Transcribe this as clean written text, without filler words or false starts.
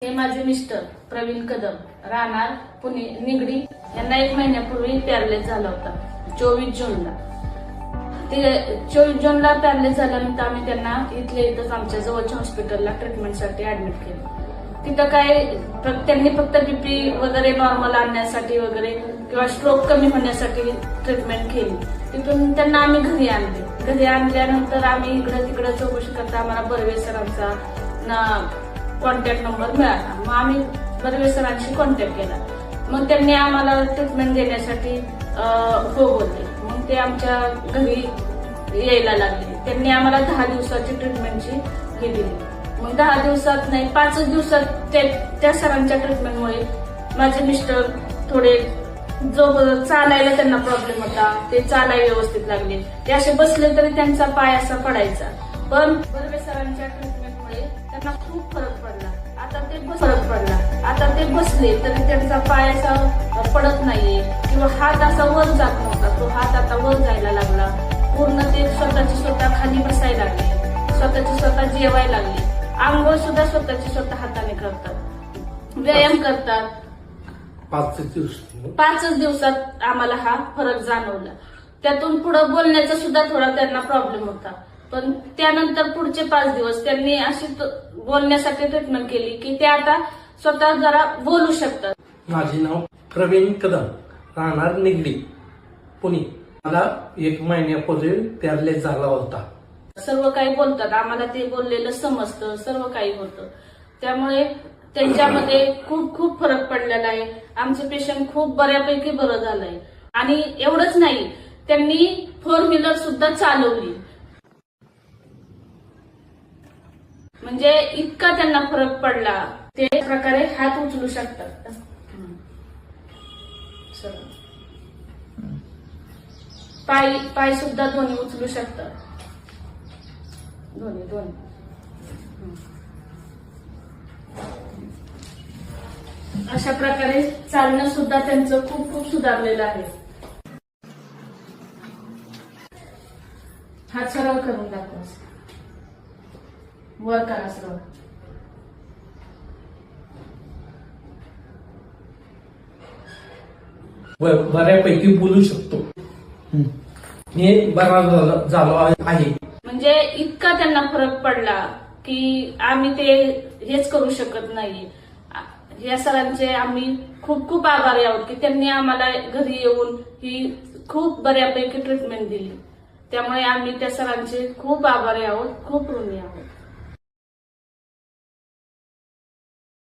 हे माझे मिस्टर प्रवीण कदम, राहणार पुणे निगडी. यांना 1 महिन्यापूर्वी पॅरालाइज झाला होता 24 जूनला. ते 24 जूनला पॅरालाइज झाल्यानंतर आम्ही त्यांना इथंच आमच्या जवळच्या हॉस्पिटलला ट्रीटमेंटसाठी ऍडमिट केलं. तिथं काय त्यांनी फक्त बीपी वगैरे नॉर्मल आणण्यासाठी वगैरे किंवा स्ट्रोक कमी होण्यासाठी ट्रीटमेंट केली. तिथून त्यांना आम्ही घरी आणले. घरी आणल्यानंतर आम्ही इकडे तिकडे चौकशी करता आम्हाला बर्वे सरांचा कॉन्टॅक्ट नंबर मिळाला. मग आम्ही बर्वे सरांशी कॉन्टॅक्ट केला. मग त्यांनी आम्हाला ट्रीटमेंट देण्यासाठी हो बोलले. मग ते आमच्या घरी यायला लागले. त्यांनी आम्हाला 10 दिवसाची ट्रीटमेंटची हे दिली. मग 10 दिवसात नाही 5 दिवसात त्या सरांच्या ट्रीटमेंटमुळे माझे मिस्टर थोडे चालायला त्यांना प्रॉब्लेम होता. ते चालायला व्यवस्थित लागले. ते असे बसले तरी त्यांचा पाय असा पडायचा. पण बर्वे सरांच्या ट्रीटमेंटमुळे त्यांना खूप फरक पडला. आता ते बसले तरी त्यांचा पाय असा पडत नाहीये किंवा हात असा वर जात नव्हता. तो हात आता वर जायला लागला. पूर्ण ते स्वतः खाली बसायला लागले. स्वतः जेवायला लागले. आंघोळ सुद्धा स्वतः हाताने करतात. व्यायाम करतात. 5 दिवसात आम्हाला हा फरक जाणवला. त्यातून पुढे बोलण्याचा सुद्धा थोडा त्यांना प्रॉब्लेम होता. पण त्यानंतर पुढचे 5 दिवस त्यांनी अशी बोलण्यासाठी ट्रीटमेंट केली की ते आता स्वतः जरा बोलू शकतात. माझे नाव प्रवीण कदम, राहणार निगडी पुणे. मला 1 महिन्यापूर्वी पॅरालाइज झाला होता. सर्व काही बोलतात. आम्हाला ते बोललेलं समजतं. सर्व काही होतं. त्यामुळे त्यांच्यामध्ये खूप फरक पडलेला आहे. आमचे पेशंट खूप बऱ्यापैकी बरं झालंय. आणि एवढंच नाही, त्यांनी 4 व्हीलर सुद्धा चालवली. म्हणजे इतका त्यांना फरक पडला. ते प्रकारे हात उचलू शकतात. पाय सुद्धा दोन्ही उचलू शकतात. दोन्ही अशा प्रकारे चालणं सुद्धा त्यांचं खूप सुधारलेलं आहे. हात सरळ करून दाखवा. वर करा सरळ. बऱ्यापैकी बोलू शकतो. हे बरा झालो आहे. म्हणजे इतका त्यांना फरक पडला की आम्ही ते हेच करू शकत नाही. या सरांचे आम्ही खूप आभारी आहोत की त्यांनी आम्हाला घरी येऊन ही खूप बऱ्यापैकी ट्रीटमेंट दिली. त्यामुळे आम्ही त्या सरांचे खूप आभारी आहोत. खूप ऋणी आहोत.